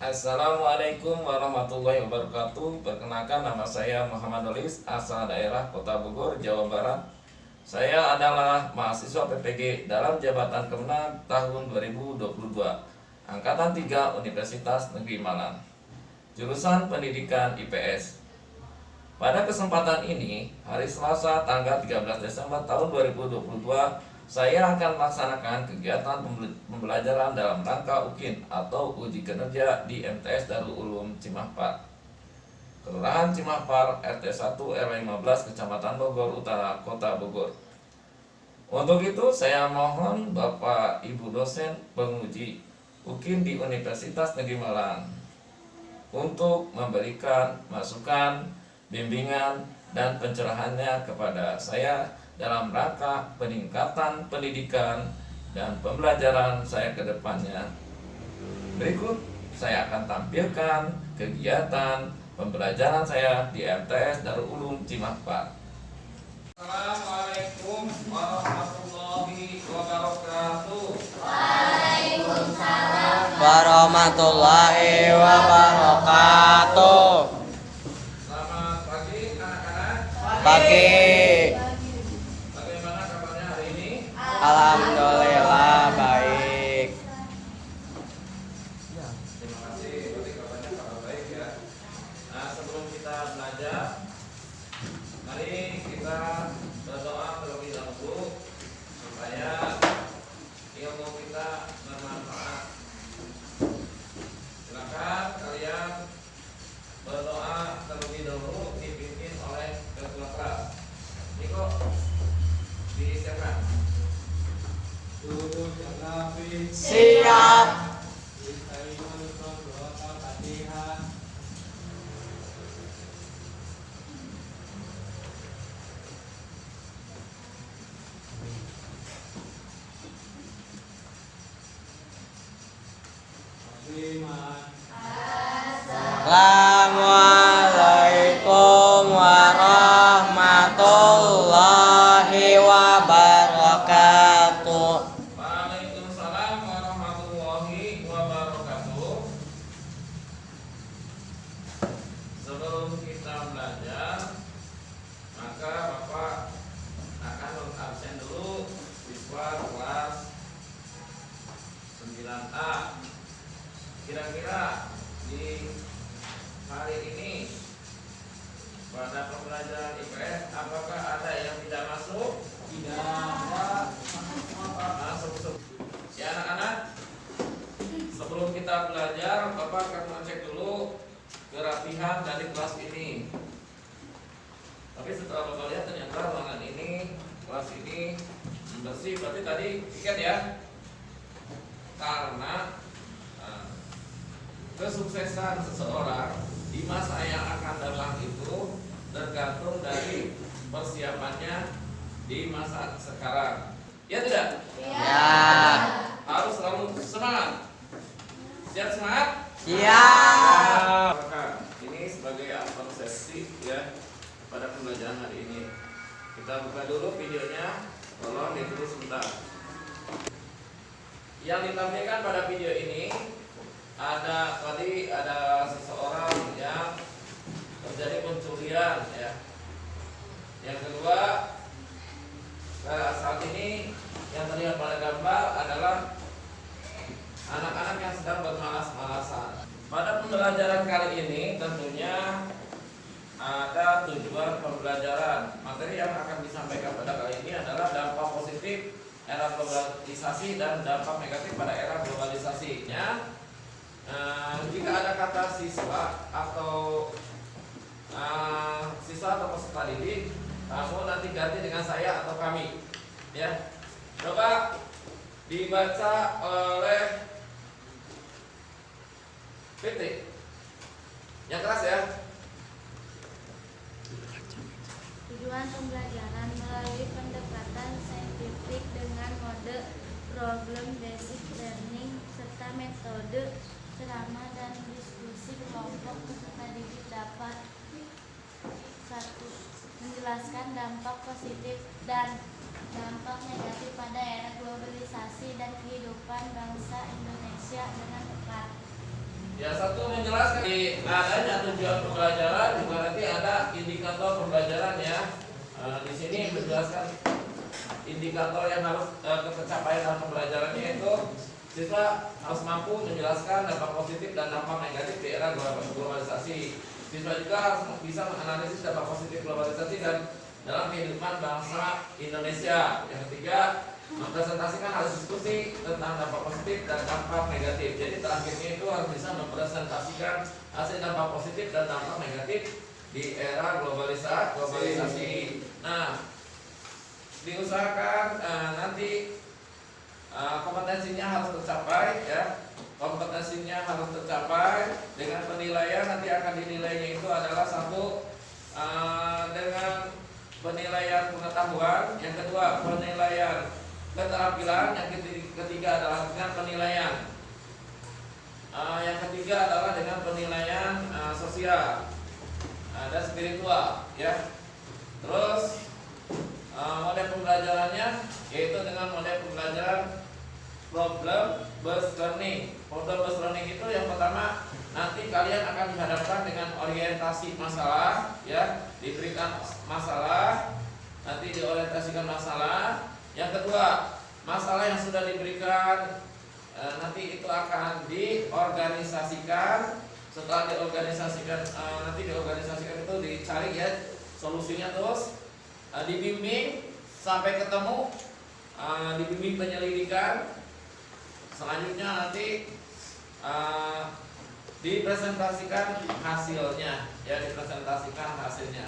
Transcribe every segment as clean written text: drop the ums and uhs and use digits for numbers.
Assalamualaikum warahmatullahi wabarakatuh. Perkenalkan, nama saya Muhammad Dolis, asal daerah Kota Bogor, Jawa Barat. Saya adalah mahasiswa PPG dalam Jabatan Kemenang tahun 2022, Angkatan 3 Universitas Negeri Malang, jurusan Pendidikan IPS. Pada kesempatan ini, hari Selasa tanggal 13 Desember tahun 2022, saya akan melaksanakan kegiatan pembelajaran dalam rangka UKIN atau Uji Kinerja di MTS Darul Ulum Cimahpar, Kelurahan Cimahpar, RT 1 RW 15, Kecamatan Bogor Utara, Kota Bogor. Untuk itu saya mohon Bapak Ibu dosen penguji UKIN di Universitas Negeri Malang untuk memberikan masukan, bimbingan, dan pencerahannya kepada saya dalam rangka peningkatan pendidikan dan pembelajaran saya ke depannya. Berikut saya akan tampilkan kegiatan pembelajaran saya di MTS Darul Ulum Cimahpar. Assalamualaikum warahmatullahi wabarakatuh. Waalaikumsalam warahmatullahi wabarakatuh. Selamat pagi anak-anak. Pagi. Bagaimana kabarnya hari ini? Alhamdulillah baik. Terima kasih, berarti kabarnya kabar baik ya. Nah, sebelum kita belajar, mari kita berdoa terlebih dahulu supaya ilmu kita bermanfaat. Silakan kalian berdoa terlebih dahulu, dipimpin oleh ketua kelas. Niko, disiapkan. Siap. Assalamualaikum warahmatullahi wabarakatuh. Waalaikumsalam warahmatullahi wabarakatuh. Sebelum kita belajar, maka Bapak akan mengabsen dulu siswa kelas 9A. Kira-kira di hari ini pada pembelajaran IPS apakah ada yang tidak masuk? Tidak. Masuk. Ya anak-anak, sebelum kita belajar, Bapak akan mengecek dulu kerapihan dari kelas ini. Tapi setelah Bapak lihat ternyata ruangan ini, kelas ini bersih, berarti tadi tiket ya. Karena kesuksesan seseorang di masa yang akan datang itu tergantung dari persiapannya di masa sekarang. Ya tidak? Ya. Harus selalu semangat. Siap semangat? Siap. Maka ini sebagai persepsi ya pada pembelajaran hari ini. Kita buka dulu videonya. Tolong ditunggu sebentar. Yang ditampilkan pada video ini ada seseorang yang terjadi pencurian ya. Yang kedua, saat ini yang terlihat pada gambar adalah anak-anak yang sedang bermalas-malasan. Pada pembelajaran kali ini tentunya ada tujuan pembelajaran. Materi yang akan disampaikan pada kali ini adalah dampak positif era globalisasi dan dampak negatif pada era globalisasinya. Jika ada kata siswa atau peserta didik, kamu nanti ganti dengan saya atau kami, ya. Coba dibaca oleh Fitri. Yang keras ya. Tujuan pembelajaran melalui pendekatan saintifik dengan mode problem based learning serta metode ceramah dan diskusi kelompok peserta didik dapat 1. Menjelaskan dampak positif dan dampak negatif pada era globalisasi dan kehidupan bangsa Indonesia dengan tepat. Ya, satu menjelaskan di adanya tujuan pembelajaran juga nanti ada indikator pembelajaran ya. Di sini menjelaskan indikator yang harus tercapai dalam pembelajarannya itu siswa harus mampu menjelaskan dampak positif dan dampak negatif di era globalisasi. Siswa juga harus bisa menganalisis dampak positif globalisasi dan dalam kehidupan bangsa Indonesia. Yang ketiga, mempresentasikan hasil diskusi tentang dampak positif dan dampak negatif. Jadi terakhirnya itu harus bisa mempresentasikan hasil dampak positif dan dampak negatif di era globalisasi. Nah, diusahakan nanti kompetensinya harus tercapai ya. Kompetensinya harus tercapai dengan penilaian, nanti akan dinilainya itu adalah satu dengan penilaian pengetahuan, yang kedua penilaian keterampilan, yang ketiga adalah dengan penilaian yang ketiga adalah dengan penilaian sosial dan spiritual ya. Terus model pembelajarannya yaitu dengan model pembelajaran problem based learning. Problem based learning itu yang pertama, nanti kalian akan dihadapkan dengan orientasi masalah ya, diberikan masalah, nanti diorientasikan masalah. Yang kedua, masalah yang sudah diberikan nanti itu akan diorganisasikan. Setelah diorganisasikan nanti diorganisasikan itu dicari ya solusinya, terus dibimbing sampai ketemu, dibimbing penyelidikan. Selanjutnya nanti dipresentasikan hasilnya ya, dipresentasikan hasilnya.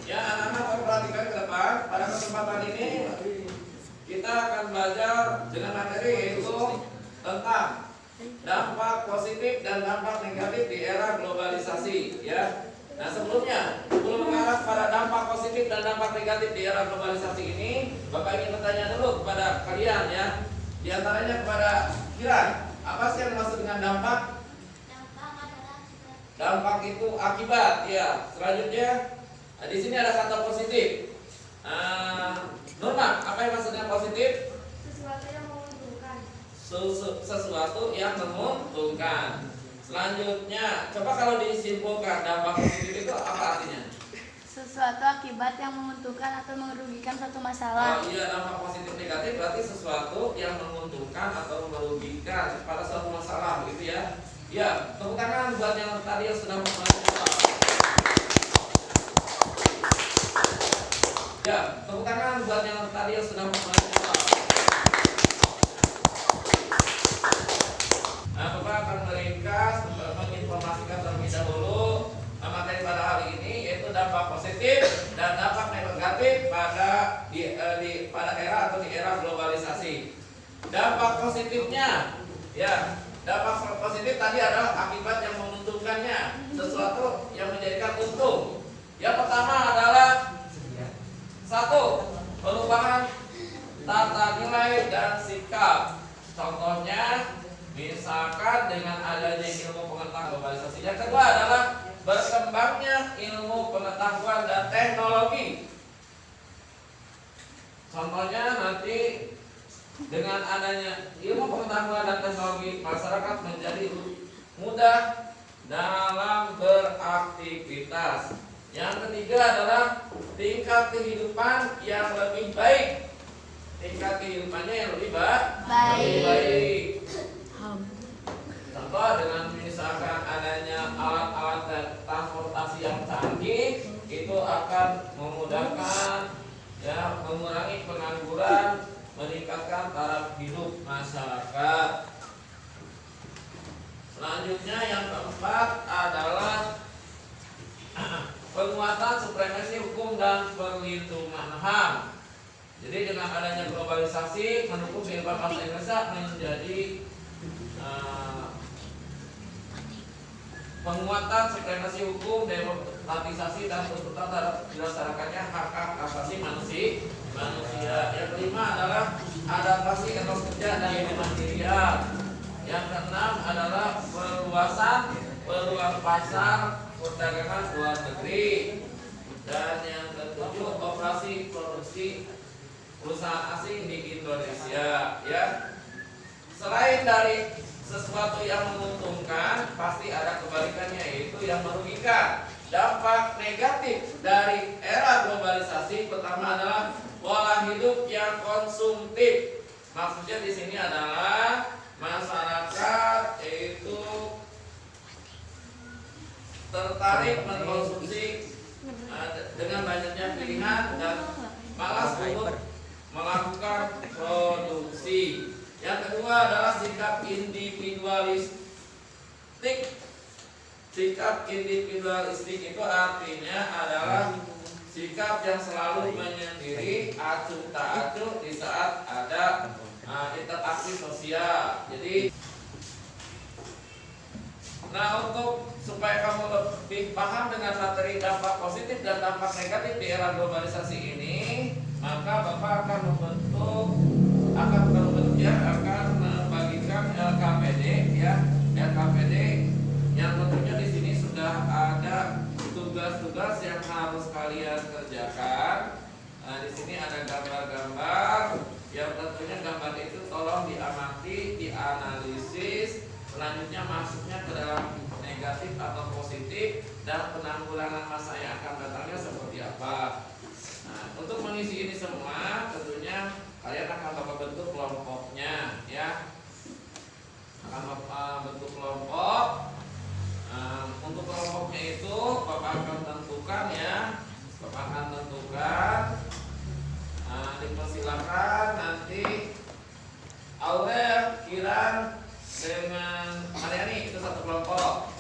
Ya, anak-anak perhatikan ke depan. Pada kesempatan ini kita akan belajar dengan materi yaitu tentang dampak positif dan dampak negatif di era globalisasi ya. Nah, sebelum mengarah pada dampak positif dan dampak negatif di era globalisasi ini, Bapak ingin bertanya dulu kepada kalian ya. Di antaranya kepada Kiran, apa sih yang dimaksud dengan dampak? Dampak adalah Dampak itu akibat ya. Selanjutnya di sini ada kata positif. Norma, apa yang maksudnya positif? sesuatu yang menguntungkan. Sesuatu yang menguntungkan. Selanjutnya, coba kalau disimpulkan dampak positif itu apa artinya? Sesuatu akibat yang menguntungkan atau merugikan suatu masalah. Oh iya, dampak positif negatif berarti sesuatu yang menguntungkan atau merugikan pada suatu masalah, begitu ya. Ya, tepuk tangan buat yang tadi yang sudah menjawab. Ya, tepuk tangan buat yang tadi yang sudah menjawab. Nah, Bapak akan meringkas, menginformasikan terlebih dahulu materi pada hari ini, yaitu dampak positif dan dampak negatif pada era atau di era globalisasi. Dampak positifnya, ya, dampak positif tadi adalah akibat yang menguntungkannya, sesuatu yang menjadikan untung. Yang pertama adalah satu, perubahan tata nilai dan sikap. Contohnya, misalkan dengan adanya ilmu pengetahuan globalisasi. Yang kedua adalah berkembangnya ilmu pengetahuan dan teknologi. Contohnya nanti dengan adanya ilmu pengetahuan dan teknologi, masyarakat menjadi mudah dalam beraktivitas. Yang ketiga adalah tingkat kehidupan yang lebih baik. Tingkat kehidupannya yang lebih baik. Contoh dengan misalkan adanya alat-alat transportasi yang canggih, itu akan memudahkan ya, mengurangi pengangguran, meningkatkan taraf hidup masyarakat. Selanjutnya yang keempat adalah penguatan supremasi hukum dan perlindungan HAM. Jadi dengan adanya globalisasi, mendukung kehidupan bangsa Indonesia menjadi penguatan supremasi hukum, demokratisasi dan tuntutan terhadap dilaksanakannya hak-hak asasi manusia. Yang kelima adalah adaptasi etos kerja dan kemandirian. Yang keenam adalah perluasan peluang pasar perdagangan luar negeri. Dan yang ketujuh, operasi produksi perusahaan asing di Indonesia. Ya. Selain dari sesuatu yang menguntungkan pasti ada kebalikannya, yaitu yang merugikan. Dampak negatif dari era globalisasi pertama adalah pola hidup yang konsumtif. Maksudnya di sini adalah masyarakat itu tertarik mengkonsumsi dengan banyaknya pilihan dan malas untuk melakukan produksi. Yang kedua adalah sikap individualistik. Sikap individualistik itu artinya adalah sikap yang selalu menyendiri, acuh tak acuh di saat ada interaksi sosial. Jadi, nah, untuk supaya kamu lebih paham dengan materi dampak positif dan dampak negatif di era globalisasi ini, maka Bapak akan membagikan LKPD ya, LKPD yang tentunya di sini sudah ada tugas-tugas yang harus kalian kerjakan. Nah, di sini ada gambar-gambar yang tentunya gambar itu tolong diamati, dianalisis, selanjutnya masuknya ke dalam negatif atau positif, dan penanggulangan masa yang akan datangnya seperti apa. Nah, untuk mengisi ini semua tentunya kalian akan Bapak bentuk kelompoknya ya. Akan Bapak bentuk kelompok. Untuk kelompoknya itu Bapak akan tentukan ya. Bapak akan tentukan. Dipersilakan nanti Aurel, Kiran dengan Mariani itu satu kelompok.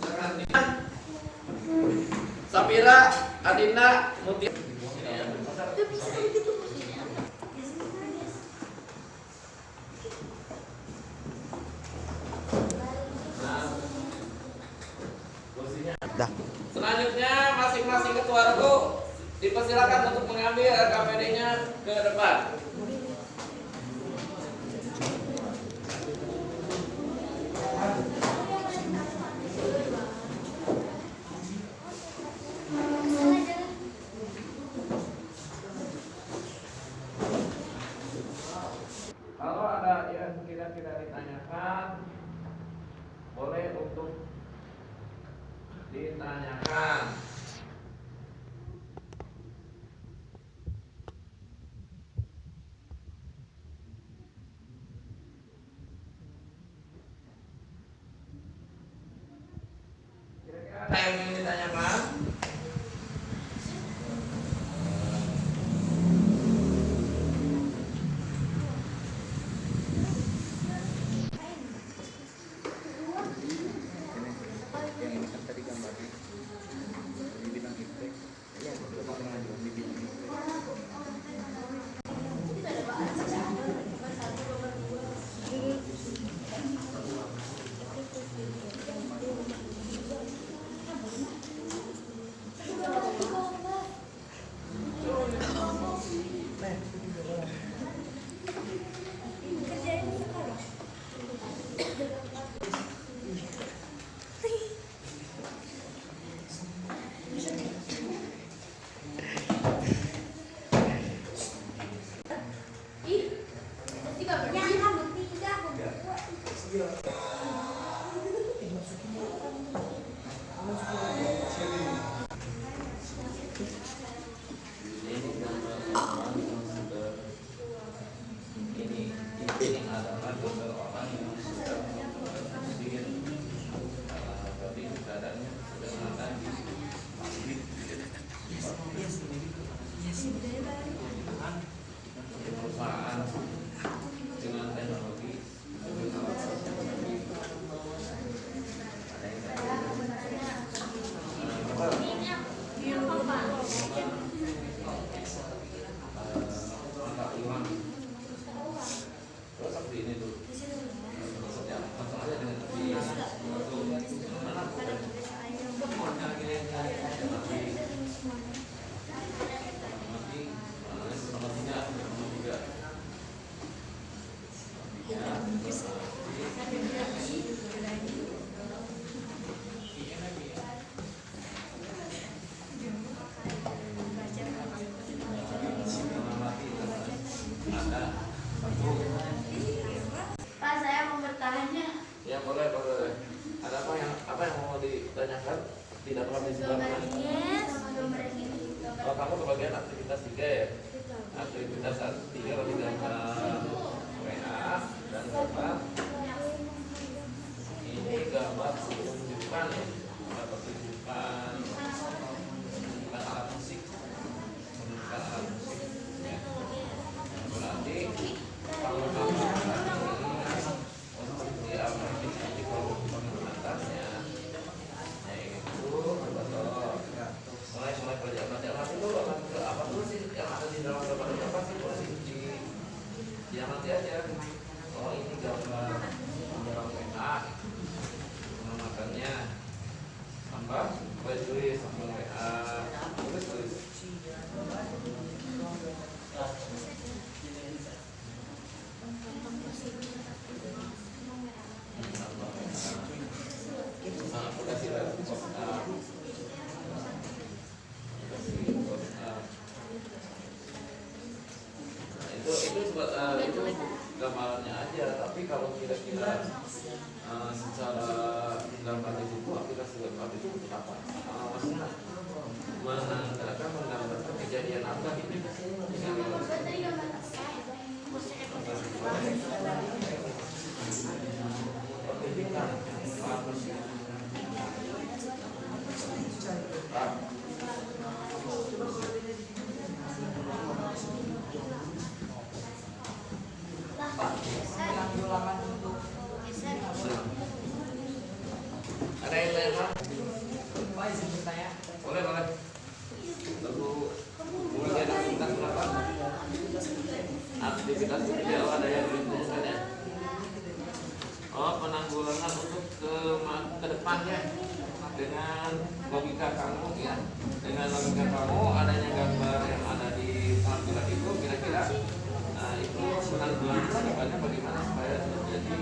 Silakan. Sapira, Adina, Mutia. Dah. Selanjutnya masing-masing ketua regu dipersilakan untuk mengambil LKPD-nya ke depan. Kalau ada yang tidak ditanyakan, boleh untuk ditanyakan. Kira-kira ada yang ingin ditanyakan? yang mau ditanyakan? Tidak paham di sebelah mana? Oh, kamu kebagian aktivitas 3 ya? Aktivitas 3 lebih gambar WA dan gambar ini gambar pertunjukan ya, gambar pertunjukan alat musik, pertunjukan alat musik ya. Berarti kalau kamu untuk diamati nanti kalau pengamatan yaitu mulai pelajaran itu apa dulu sih yang ada di dalam gambar itu apa sih diamati aja. Oh ini gambar WA, menamakannya tambah tulis sambung WA, tulis aku kasih itu gambarannya aja, tapi kalau kira-kira secara gambar di situ aplikasi gambar itu untuk apa? Maksudnya menandakan menggambarkan kejadian apa ini? Ada yang lain Pak? Boleh. Lalu kemudian aktivitas berapa? Aktivitas tidak ada yang diuntungkan ya. Oh, penanggulangan untuk ke depannya dengan logika kamu ya. Dengan logika kamu adanya gambar yang ada di tampilan itu kira-kira itu penanggulangan ke depannya bagaimana supaya terjadi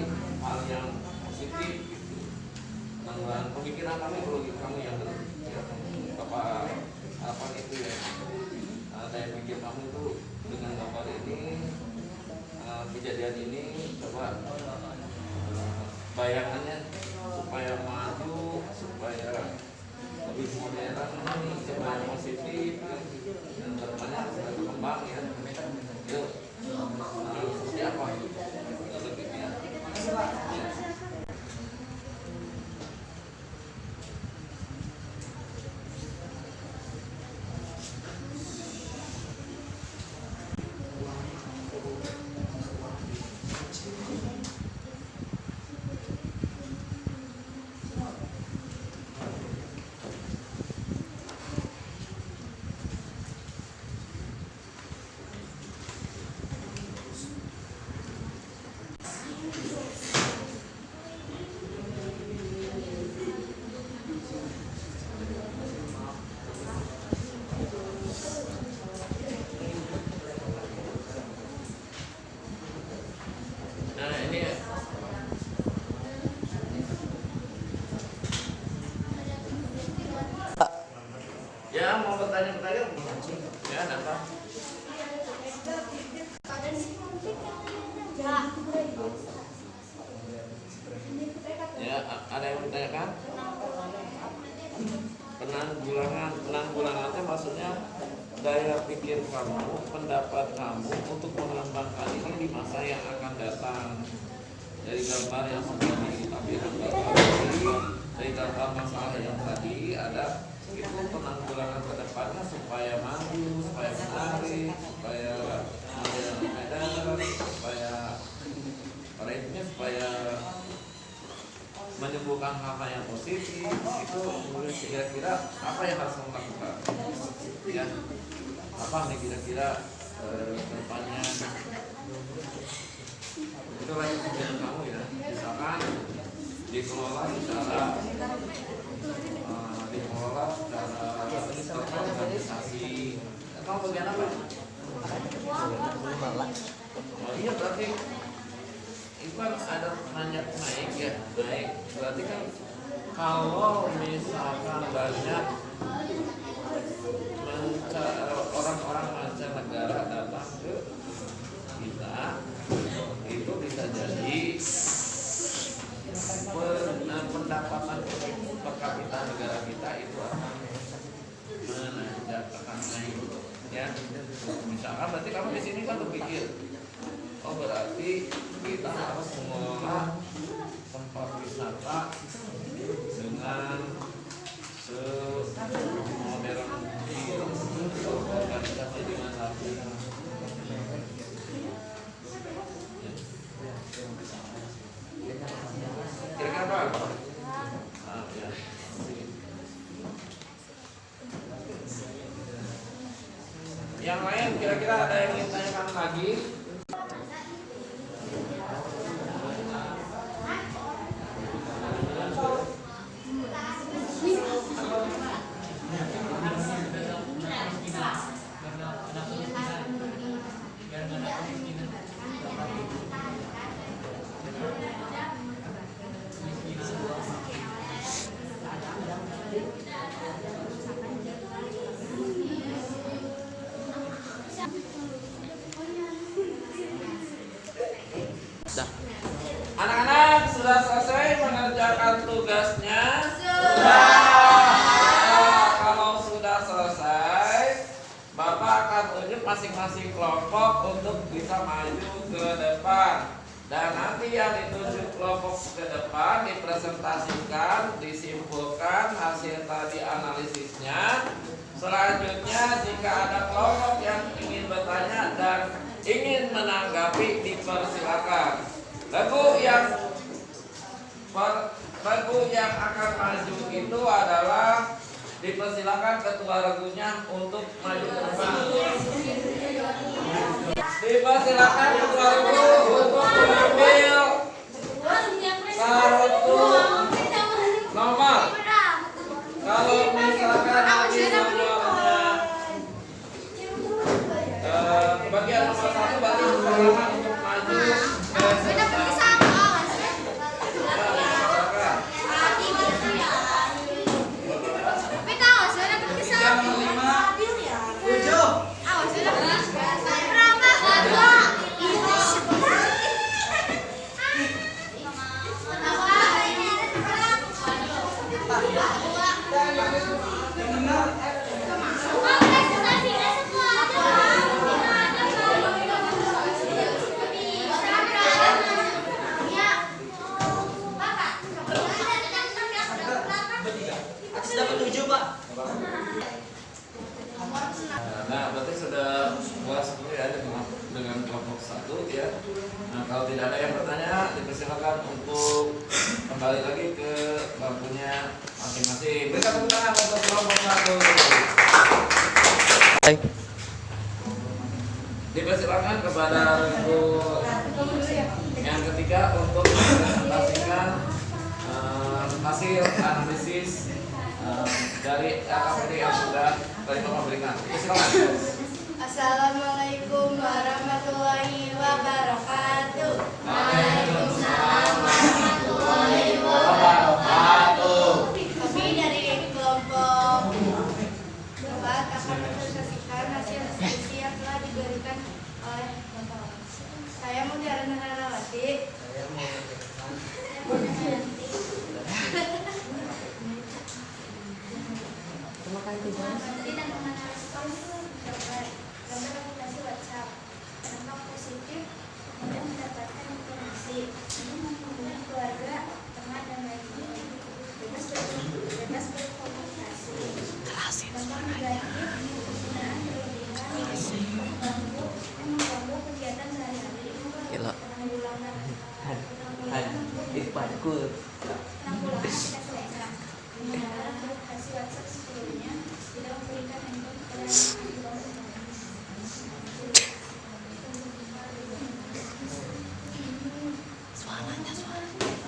hal yang positif gitu. Penanggulangan pemikiran kamu, logika kamu yang ya, apa itu ya. Daya pikir kamu itu dengan gambar ini kejadian ini coba bayangannya supaya maju, supaya lebih modern, supaya positif dan kedepannya harus berkembang ya. Yuk, seperti apa? Lebihnya. Ya. Ya, mau bertanya-bertanya? Ya, apa? Ya, ada yang bertanyakan? Penanggulangannya maksudnya daya pikir kamu, pendapat kamu untuk mengembangkan ini di masa yang akan datang. Dari gambar yang sudah ditampilkan dari gambar masalah yang tadi ada itu penanggulangan ke depannya supaya maju, supaya menarik, supaya medan, supaya ritme, supaya menyembuhkan hal-hal yang positif. Itu kira-kira apa yang harus kamu lakukan? Ya, apa nih kira-kira ke depannya? Itu lagi tujuan kamu ya. Misalkan dikelola secara organisasi. Kamu bagian apa? Oh iya, berarti itu kan ada naik ya, naik. Berarti kan kalau misalkan banyak orang-orang mancanegara datang ke kita, itu bisa jadi pendapatan kita, negara kita itu akan menanjak, akan naik. Ya, misalkan berarti kamu di sini kan berpikir, oh berarti kita harus mengelola tempat wisata dengan semodern mungkin, organisasi dengan rapi. Kira-kira apa? Ya. Yang lain kira-kira ada yang ingin tanyakan lagi? Dah. Anak-anak sudah selesai mengerjakan tugasnya? Sudah. Nah, kalau sudah selesai, Bapak akan tunjuk masing-masing kelompok untuk bisa maju ke depan. Dan nanti yang ditunjuk kelompok ke depan dipresentasikan, disimpulkan hasil tadi analisisnya. Selanjutnya jika ada kelompok yang ingin bertanya dan ingin menanggapi dipersilakan. Lagu yang akan maju itu adalah dipersilakan ketua lagunya untuk maju ke depan. Dipersilakan ketua lagu untuk mengambil satu nomor. Kalau misalkan ambil nomornya bagian nomor 1 berarti silakan untuk maju ke depan. Nah, berarti sudah puas dulu ya dengan kelompok 1 ya. Nah, kalau tidak ada yang bertanya, dipersilakan untuk kembali lagi ke bangkunya masing-masing. Berikan tepuk tangan untuk kelompok 1. Hai. Dipersilakan kepada untuk yang ketiga untuk mempresentasikan hasil analisis dari LKPD yang sudah tadi Bapak berikan. Silakan. Assalamualaikum warahmatullahi wabarakatuh. Waalaikumsalam warahmatullahi wabarakatuh. Kami dari kelompok 4 akan mempresentasikan hasil diskusi yang telah diberikan oleh Bapak. Saya Mutiara Narawati. Dan menganalisa gambar aplikasi WhatsApp. Dampak positif kemudian mendapatkan informasi, kemudian keluarga, teman dan lainnya bebas berkomunikasi. Dampak negatif penggunaan berlebihan mengganggu kegiatan sehari-hari. Penanggulangan tidak selesai. Mengenal aplikasi WhatsApp sebelumnya tidak memberikan handphone kepada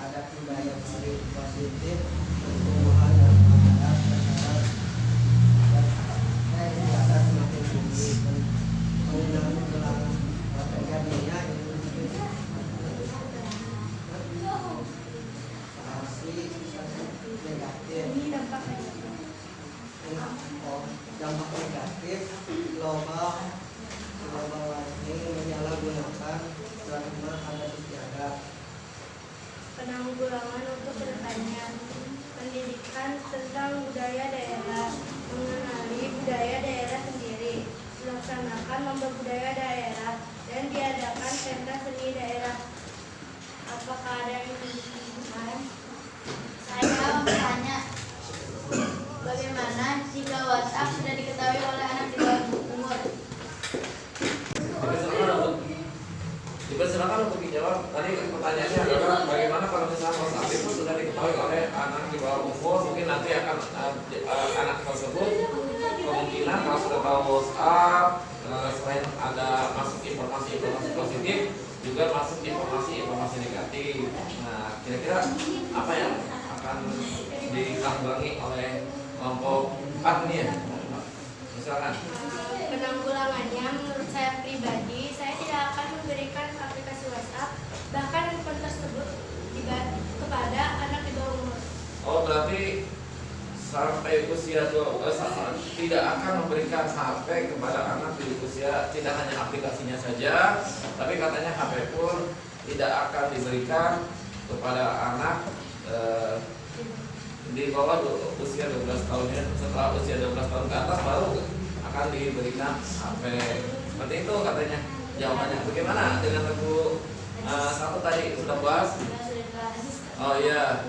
ada tindak yang paling positif pertumbuhan dan pengadaan secara dan ada semakin tinggi penggunaan gelang baterai minyak itu dampak negatif global warming menyalahgunakan sarana adat istiadat. penanggulangan untuk kedepannya pendidikan budaya daerah dan diadakan pentas seni daerah. Apakah ada yang dibutuhkan? Saya mau bertanya, bagaimana jika WhatsApp sudah diketahui oleh anak di bawah umur? Dipersilakan untuk dijawab. Tadi pertanyaannya adalah bagaimana kalau misalnya WhatsApp itu sudah diketahui oleh anak di bawah umur, mungkin nanti akan anak tersebut kemungkinan kalau sudah tahu WhatsApp, selain ada masuk informasi-informasi positif, juga masuk informasi-informasi negatif. Nah, kira-kira apa yang akan ditanggulangi oleh kelompok 4 ini ya? Misalkan. Penanggulangannya menurut saya pribadi, saya tidak akan memberikan aplikasi WhatsApp bahkan handphone tersebut kepada anak di bawah umur. Oh, berarti sampai usia 12 tidak akan memberikan HP kepada anak di usia, tidak hanya aplikasinya saja, tapi katanya HP pun tidak akan diberikan kepada anak di bawah usia 12 tahun ya. Setelah usia 12 tahun ke atas baru akan diberikan HP. Seperti itu katanya jawabannya. Bagaimana dengan lagu satu tadi sudah puas? Oh iya,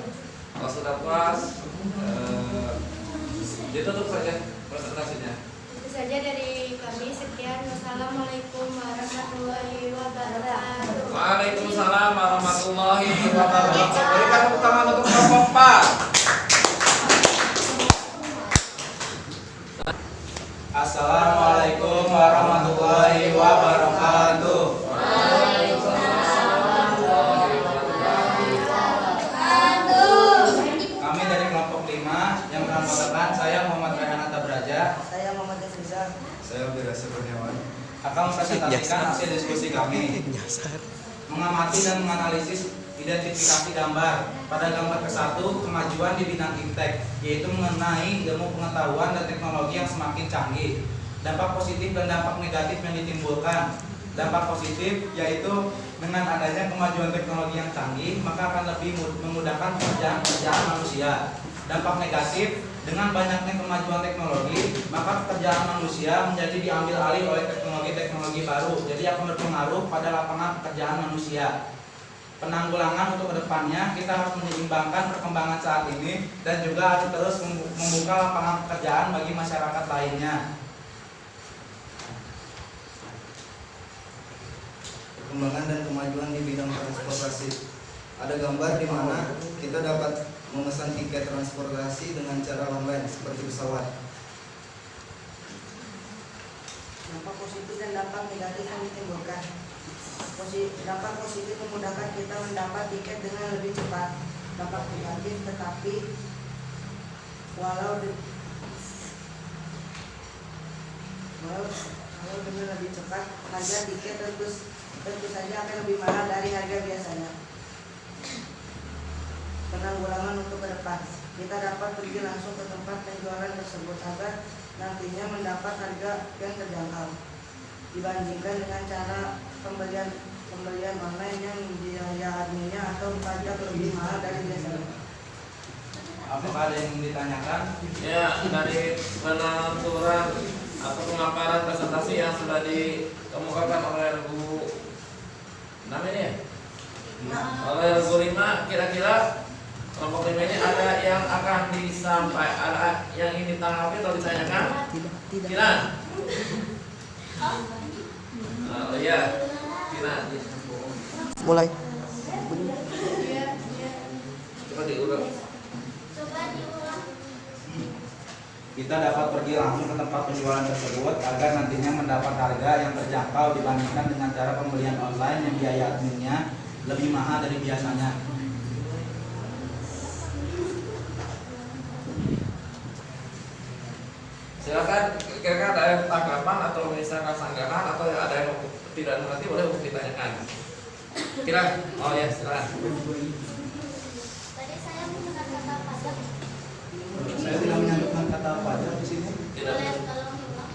kalau sudah puas ditutup saja presentasinya. Itu saja dari kami. Sekian. Wassalamualaikum warahmatullahi wabarakatuh. Waalaikumsalam warahmatullahi wabarakatuh. Berikan tepuk tangan untuk kelompok 4. Assalamualaikum warahmatullahi wabarakatuh. Kami dari kelompok 5 yang beranggotakan saya Muhammad Rehan Braja. Saya Muhammad Rizal. Saya Birasa Kurniawan. Akan mempresentasikan hasil diskusi kami. Mengamati dan menganalisis identifikasi gambar. Pada gambar ke-1, kemajuan di bidang iptek, yaitu mengenai ilmu pengetahuan dan teknologi yang semakin canggih. Dampak positif dan dampak negatif yang ditimbulkan. Dampak positif yaitu dengan adanya kemajuan teknologi yang canggih, maka akan lebih memudahkan pekerjaan manusia. Dampak negatif, dengan banyaknya kemajuan teknologi, maka pekerjaan manusia menjadi diambil alih oleh teknologi-teknologi baru. Jadi akan berpengaruh pada lapangan pekerjaan manusia. Penanggulangan untuk kedepannya, kita harus menyeimbangkan perkembangan saat ini dan juga harus terus membuka lapangan pekerjaan bagi masyarakat lainnya. Perkembangan dan kemajuan di bidang transportasi. Ada gambar di mana kita dapat memesan tiket transportasi dengan cara online seperti pesawat. Dampak positif dan dampak negatif yang ditimbulkan. Dampak positif memudahkan kita mendapat tiket dengan lebih cepat. Dampak negatif tetapi walau dengan lebih cepat, harga tiket tentu saja akan lebih mahal dari harga biasanya. Penanggulangan untuk ke depan, kita dapat pergi langsung ke tempat penjualan tersebut agar nantinya mendapat harga yang terjangkau dibandingkan dengan cara pembelian online yang biaya adminnya atau pajak lebih mahal dari biasanya. Apakah ada yang ditanyakan? Ya, dari penuturan atau pemaparan presentasi yang sudah dikemukakan oleh Bu namanya ya? Oleh Bu 5, kira-kira kelompok 5 ini ada yang akan disampaikan, ada yang ingin ditanggapi atau ditanyakan? Tidak. Oh iya, tidak. Mulai. Coba diulang. Kita dapat pergi langsung ke tempat penjualan tersebut agar nantinya mendapat harga yang terjangkau dibandingkan dengan cara pembelian online yang biaya adminnya lebih mahal dari biasanya. Silakan, kira-kira ada yang tanggapan atau misalkan sanggahan atau ada yang tidak mengerti boleh untuk ditanyakan. Kira, oh ya silakan. Tadi saya menggunakan kata pajak. Saya tidak menyebutkan kata pajak di sini. Tidak. Boleh tolong diulang?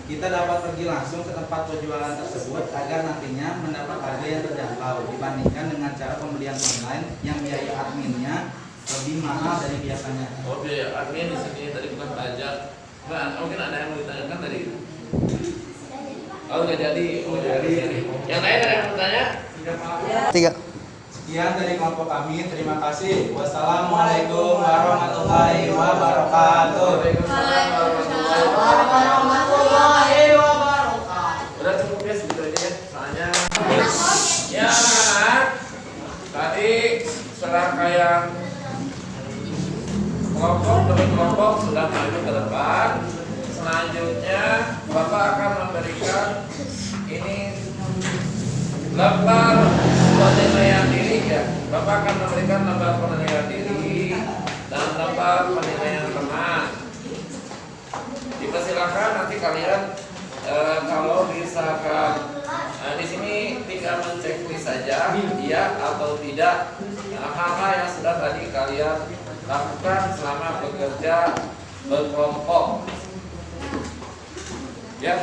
Kita dapat pergi langsung ke tempat penjualan tersebut agar nantinya mendapat harga yang terjangkau dibandingkan dengan cara pembelian online yang biaya adminnya lebih mahal dari biasanya. Oh biaya admin di sini tadi bukan pajak. Mbak, mungkin ada yang mau ditanyakan tadi? Oh nggak jadi. Yang lain ada yang bertanya? Tiga. Sekian dari kelompok kami. Terima kasih. Wassalamualaikum warahmatullahi wabarakatuh. Waalaikumsalam warahmatullahi wabarakatuh. Udah cukup ya segitu aja ya. Soalnya ya anak-anak, tadi serangkaian kelompok demi kelompok sudah maju ke depan. Selanjutnya Bapak akan memberikan ini lembar penilaian diri ya. Bapak akan memberikan lembar penilaian diri dan lembar penilaian teman. Dipersilakan nanti kalian kalau misalkan di sini tinggal menceklis saja iya atau tidak hal-hal yang sudah tadi kalian lakukan selama bekerja berkelompok. Ya.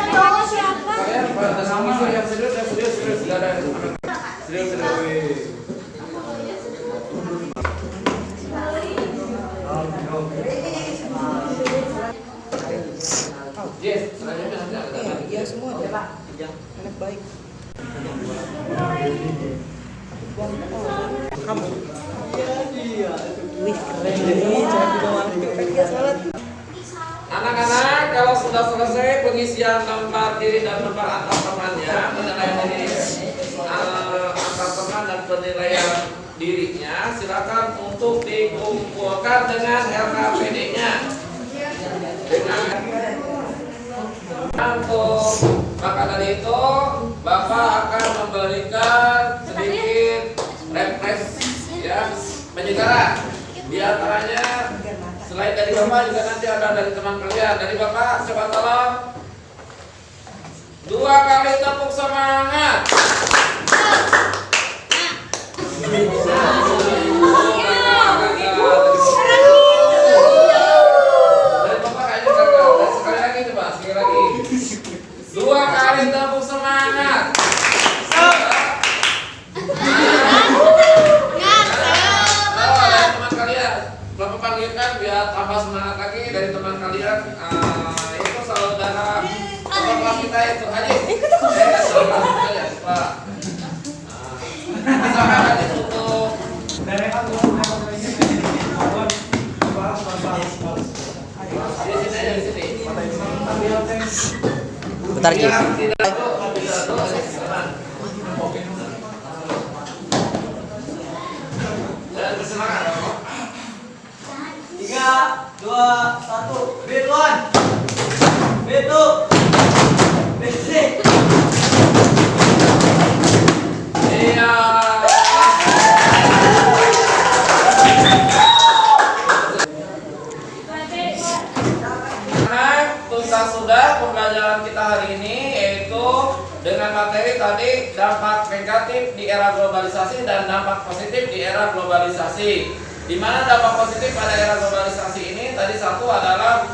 Cowok siapa? Kalian pada sama yang serius enggak ada serius. Yes, selanjutnya nanti ada lagi. Iya semua ya Pak. Anak baik. Wih keren ini Anak-anak, kalau sudah selesai pengisian lembar diri dan lembar antar temannya, penilaian diri antar teman dan penilaian dirinya, silakan untuk dikumpulkan dengan LKPD-nya. Untuk maka dari itu, Bapak akan memberikan sedikit refresh ya penyegaran. Di antaranya selain dari Bapak juga nanti ada dari teman kalian. Dari Bapak coba tolong 2 kali tepuk semangat. Dari Bapak kayaknya gagal. Sekali lagi coba, sekali lagi. 2 kali tepuk semangat. Dari teman kalian, Bapak panggilkan biar tambah semangat lagi dari teman kalian. Itu saudara Bapak kita itu Haji. Saudara kita ya Pak. Misalkan Haji untuk di sini aja di sini. Bentar Ki. Dan bersemangat. 3, 2, 1. Bid 1. Bid 2. Bid 3. Iya. Nah, tuntas sudah pembelajaran kita hari ini, yaitu dengan materi tadi dampak negatif di era globalisasi dan dampak positif di era globalisasi. Di mana dampak positif pada era globalisasi ini tadi satu adalah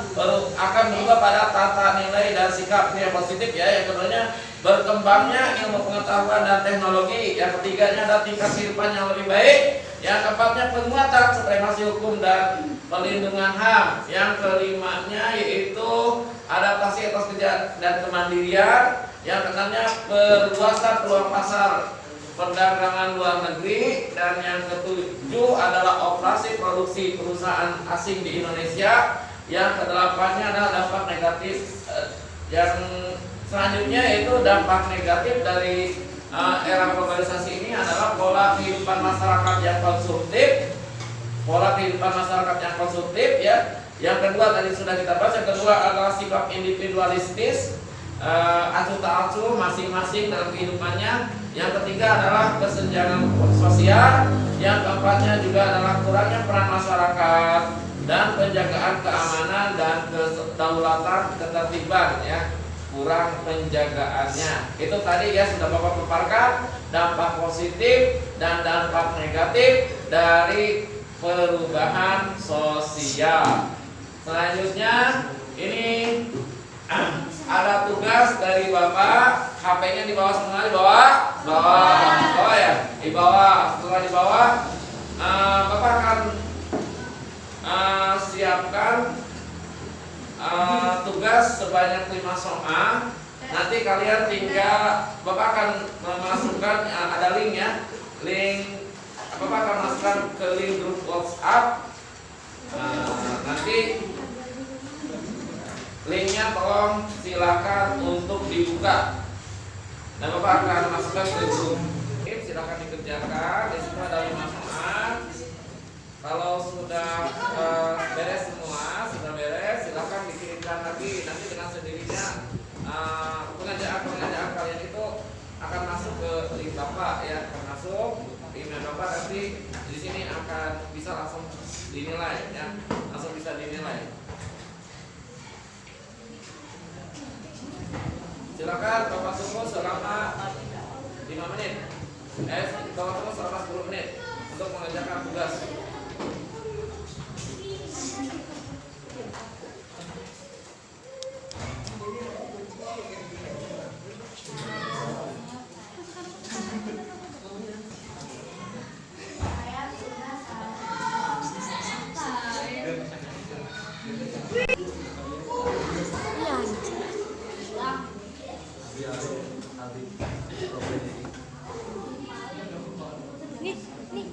akan berubah pada tata nilai dan sikap yang positif ya. Yang keduanya berkembangnya ilmu pengetahuan dan teknologi. Yang ketiganya ada tingkat kehidupan yang lebih baik. Yang keempatnya penguatan supremasi hukum dan perlindungan HAM. Yang kelimanya yaitu adaptasi atas kerja dan kemandirian. Yang keenamnya perluasan peluang pasar perdagangan luar negeri, dan yang ketujuh adalah operasi produksi perusahaan asing di Indonesia. Yang kedelapannya adalah dampak negatif. Yang selanjutnya yaitu dampak negatif dari era globalisasi ini adalah pola kehidupan masyarakat yang konsumtif. Pola kehidupan masyarakat yang konsumtif ya. Yang kedua tadi sudah kita bahas. Yang kedua adalah sikap individualistis, acuh tak acuh masing-masing dalam kehidupannya. Yang ketiga adalah kesenjangan sosial. Yang keempatnya juga adalah kurangnya peran masyarakat dan penjagaan keamanan dan kedaulatan ketertiban ya. kurang penjagaannya. Itu tadi ya sudah Bapak paparkan dampak positif dan dampak negatif dari perubahan sosial. Selanjutnya ini ada tugas dari Bapak. HP-nya di bawah semua, di bawah ya, di bawah. Setelah di bawah, Bapak akan siapkan tugas sebanyak 5 soal. Nanti kalian tinggal, Bapak akan memasukkan ada link ya, link Bapak akan masukkan ke link grup WhatsApp. Nanti linknya tolong silakan untuk dibuka dan Bapak akan masukkan ke grup. Silakan dikerjakan. Di situ ada 5 soal. Kalau sudah beres semua, sudah beres, silakan dikirimkan lagi. Nanti dengan sendirinya pengerjaan kalian itu akan masuk ke link Bapak ya, akan masuk di email Bapak. Nanti di sini akan bisa langsung dinilai ya, langsung bisa dinilai. Silakan Bapak tunggu selama 5 menit. Bapak tunggu selama 10 menit untuk mengerjakan tugas. Ini,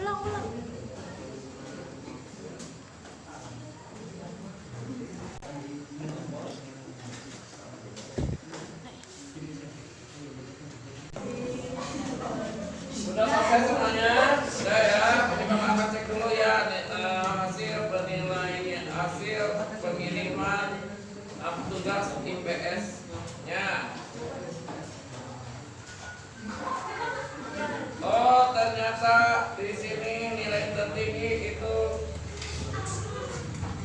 ulang. Sudah selesai semuanya? Sudah ya. Ini Bapak akan cek dulu ya hasil penilaian, hasil pengiriman tugas IPS-nya. Oh, ternyata di sini nilai tertinggi itu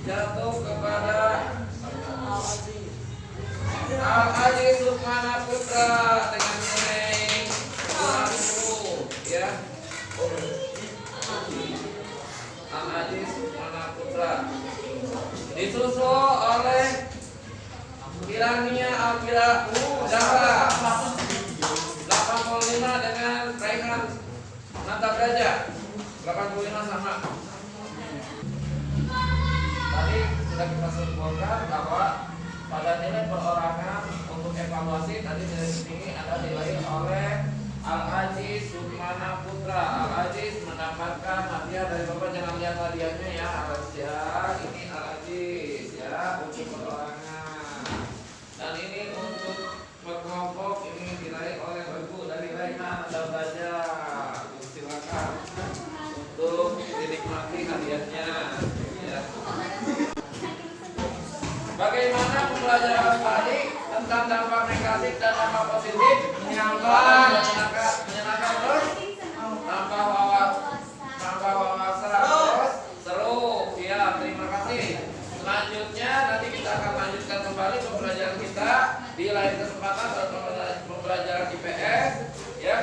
jatuh kepada Al-Aziz Sukmana Putra dengan nilai 20 ya. Al-Aziz Sukmana Putra disusul oleh Kirania Alkira Zahra 85 dengan Raihan Nata Braja 85 sama. Tadi sudah kita sebutkan bahwa pada nilai perorangan untuk evaluasi tadi nilai tertinggi ada diraih oleh Al-Aziz Sukmana Putra. Al-Aziz mendapatkan hadiah dari Bapak, jangan lihat hadiahnya ya, Al-Aziz ya. Ini Al-Aziz ya untuk perorangan. Dan ini untuk kelompok ini diraih oleh Ibu dari Raihan Nata Braja. Silakan untuk dinikmati hadiahnya ya. Bagaimana pembelajaran tadi tentang dampak negatif dan dampak positif? Menyenangkan terus, tambah wawasan terus, seru. Ya, terima kasih. Selanjutnya nanti kita akan lanjutkan kembali pembelajaran kita di lain kesempatan dalam pembelajaran IPS ya.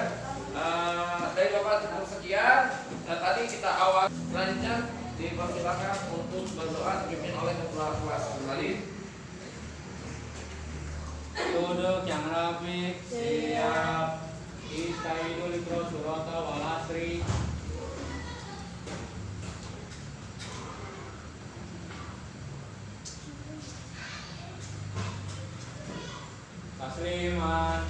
Dari Bapak cukup sekian. Nah, tadi kita awal. Selanjutnya dipersilakan untuk berdoa dipimpin oleh ketua kelas kembali. Duduk yang rapi, siap. Istaidul ikro surata walasri. Tasliman.